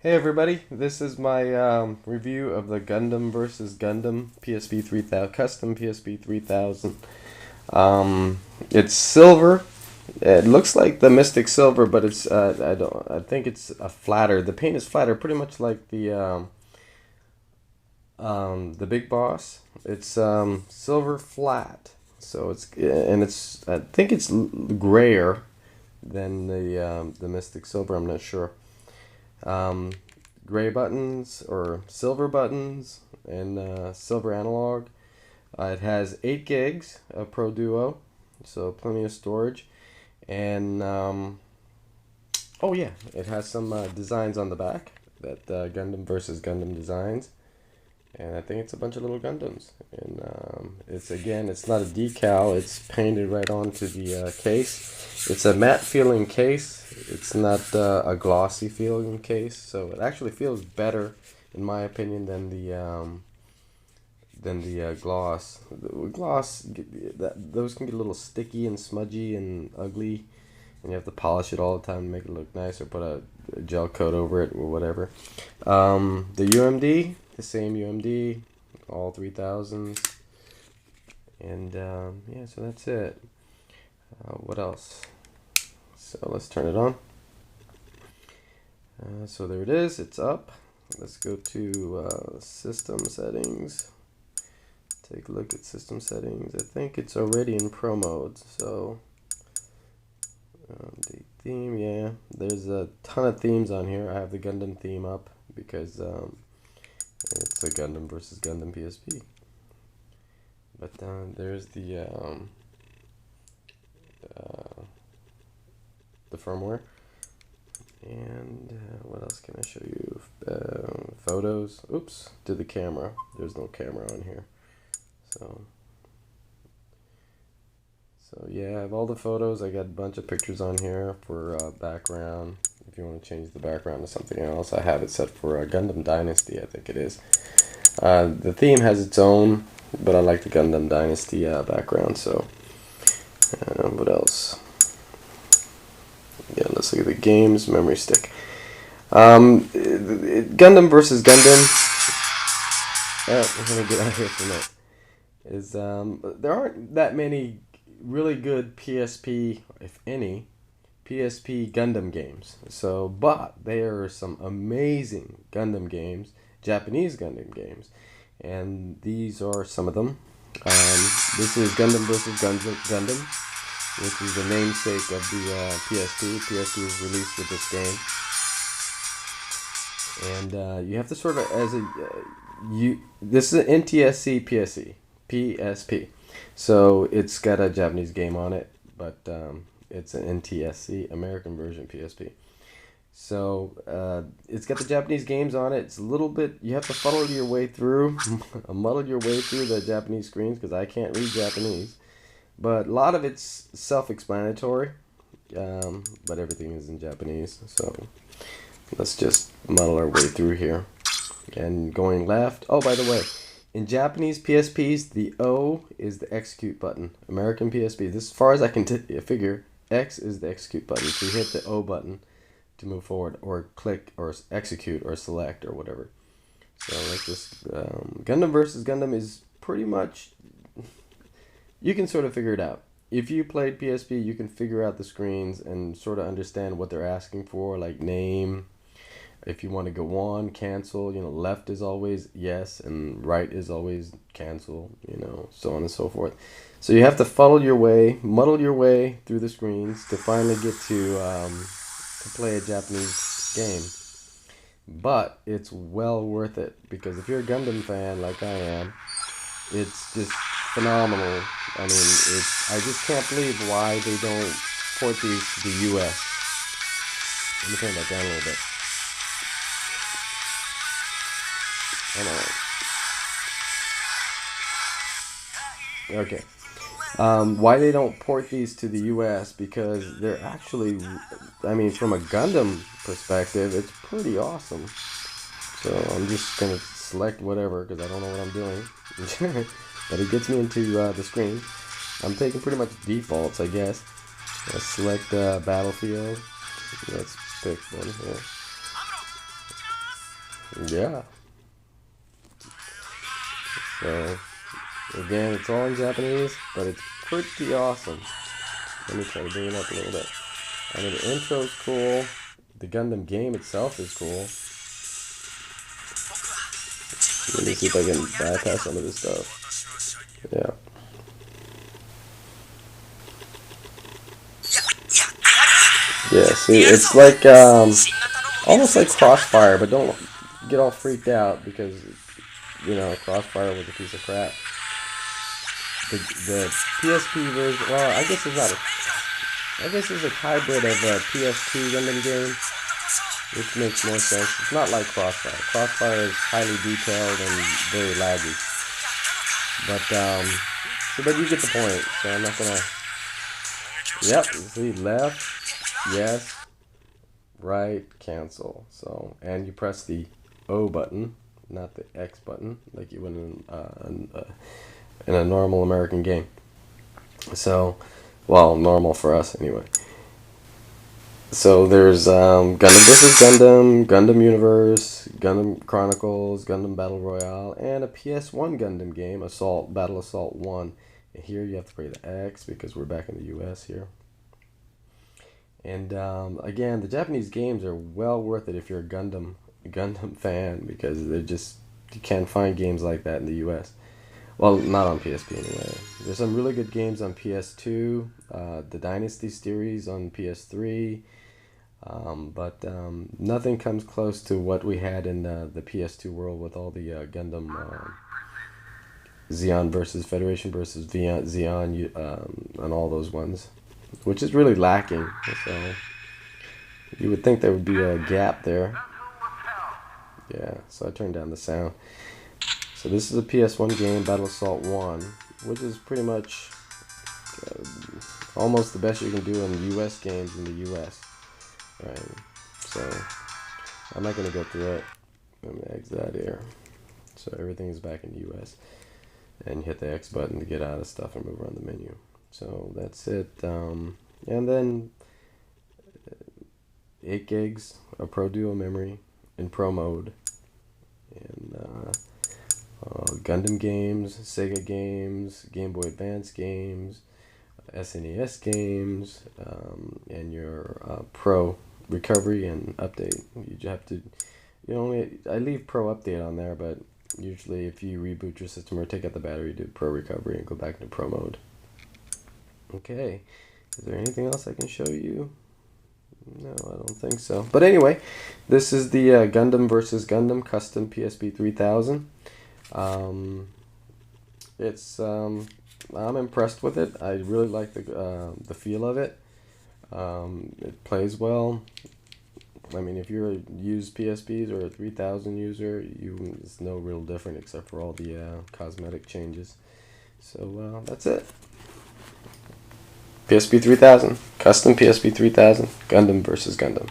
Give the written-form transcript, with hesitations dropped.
Hey everybody, this is my review of the Gundam versus Gundam PSP 3000 custom PSP 3000. It's silver. It looks like the Mystic Silver, but it's I think it's a flatter. The paint is flatter, pretty much like the Big Boss. It's silver flat, so it's I think it's grayer than the Mystic Silver. I'm not sure. um, Gray buttons or silver buttons and silver analog. It has 8 gigs of Pro Duo, so plenty of storage. And oh yeah, it has some designs on the back that Gundam versus Gundam designs. And I think it's a bunch of little Gundams. And it's not a decal, it's painted right onto the case. It's a matte feeling case. It's not a glossy feeling case, so it actually feels better, in my opinion, than the gloss. The gloss, those can get a little sticky and smudgy and ugly, and you have to polish it all the time to make it look nice, or put a gel coat over it or whatever. The UMD, the same UMD, all 3000s, and yeah, so that's it. What else? So let's turn it on. So there it is, it's up. Let's go to system settings. Take a look at system settings. I think it's already in pro mode. So the theme, yeah, there's a ton of themes on here. I have the Gundam theme up because it's a Gundam versus Gundam PSP. But there's the firmware. And what else can I show you? Photos. Oops, to the camera. There's no camera on here. So yeah, I have all the photos. I got a bunch of pictures on here for background. If you want to change the background to something else, I have it set for Gundam Dynasty, I think it is. The theme has its own, but I like the Gundam Dynasty background. So what else? Yeah, let's look at the games. Memory stick. Gundam versus Gundam. I'm gonna get out of here for a minute. There aren't that many really good PSP, if any, PSP Gundam games. So, but there are some amazing Gundam games, Japanese Gundam games, and these are some of them. This is Gundam versus Gundam, which is the namesake of the PSP. PSP was released with this game, and you have to sort of this is an NTSC PSP, so it's got a Japanese game on it, but it's an NTSC American version PSP. So it's got the Japanese games on it. It's a little bit, you have to muddle your way through the Japanese screens because I can't read Japanese. But a lot of it's self-explanatory, but everything is in Japanese. So let's just muddle our way through here. And going left. Oh, by the way, in Japanese PSPs, the O is the execute button. American PSP, this as far as I can figure, X is the execute button. So you hit the O button to move forward, or click, or execute, or select, or whatever. So let's just Gundam versus Gundam is pretty much, you can sort of figure it out. If you played PSP, you can figure out the screens and sort of understand what they're asking for, like name. If you want to go on, cancel, left is always yes, and right is always cancel, so on and so forth. So you have to muddle your way through the screens to finally get to play a Japanese game. But it's well worth it, because if you're a Gundam fan like I am, it's just phenomenal. I mean, I just can't believe why they don't port these to the US. Let me turn that down a little bit. Okay. Why they don't port these to the US? Because they're actually, I mean, from a Gundam perspective, it's pretty awesome. So I'm just gonna select whatever because I don't know what I'm doing. But it gets me into the screen. I'm taking pretty much defaults, I guess. Let's select Battlefield. Let's pick one here. Yeah. So again, it's all in Japanese, but it's pretty awesome. Let me try to bring it up a little bit. I mean, the intro's cool. The Gundam game itself is cool. Let me see if I can bypass some of this stuff. Yeah. Yeah, see, it's like, almost like Crossfire, but don't get all freaked out because, you know, Crossfire was a piece of crap. The PSP version, well, I guess it's not I guess it's a hybrid of a PS2 Gundam game, which makes more sense. It's not like Crossfire. Crossfire is highly detailed and very laggy. But you get the point, so I'm not gonna... Yep, see, left, yes, right, cancel. So, and you press the O button, not the X button, like you would in a normal American game. So, well, normal for us anyway. So there's Gundam vs. Gundam, Gundam Universe, Gundam Chronicles, Gundam Battle Royale, and a PS1 Gundam game, Battle Assault 1. And here you have to play the X because we're back in the US here. And again, the Japanese games are well worth it if you're a Gundam fan, because they're just, you can't find games like that in the US. Well, not on PSP anyway. There's some really good games on PS2, the Dynasty series on PS3, but nothing comes close to what we had in the PS2 world with all the Gundam Zeon versus Federation versus Zeon and all those ones, which is really lacking. So you would think there would be a gap there. Yeah, so I turned down the sound. So this is a PS1 game, Battle Assault 1, which is pretty much almost the best you can do in US games in the US. Right. So I'm not going to go through it. Let me exit out here. So everything is back in the US. And you hit the X button to get out of stuff and move around the menu. So that's it. And then 8 gigs of Pro Duo memory in Pro mode. And Gundam games, Sega games, Game Boy Advance games, SNES games, and your Pro recovery and update. You have to, I leave Pro update on there, but usually if you reboot your system or take out the battery, do Pro recovery and go back into Pro mode. Okay, is there anything else I can show you? No, I don't think so. But anyway, this is the Gundam vs. Gundam Custom PSP 3000. I'm impressed with it. I really like the feel of it. It plays well. I mean, if you're a used PSPs or a 3000 user, it's no real different except for all the cosmetic changes. So that's it. PSP 3000, custom PSP 3000, Gundam vs. Gundam.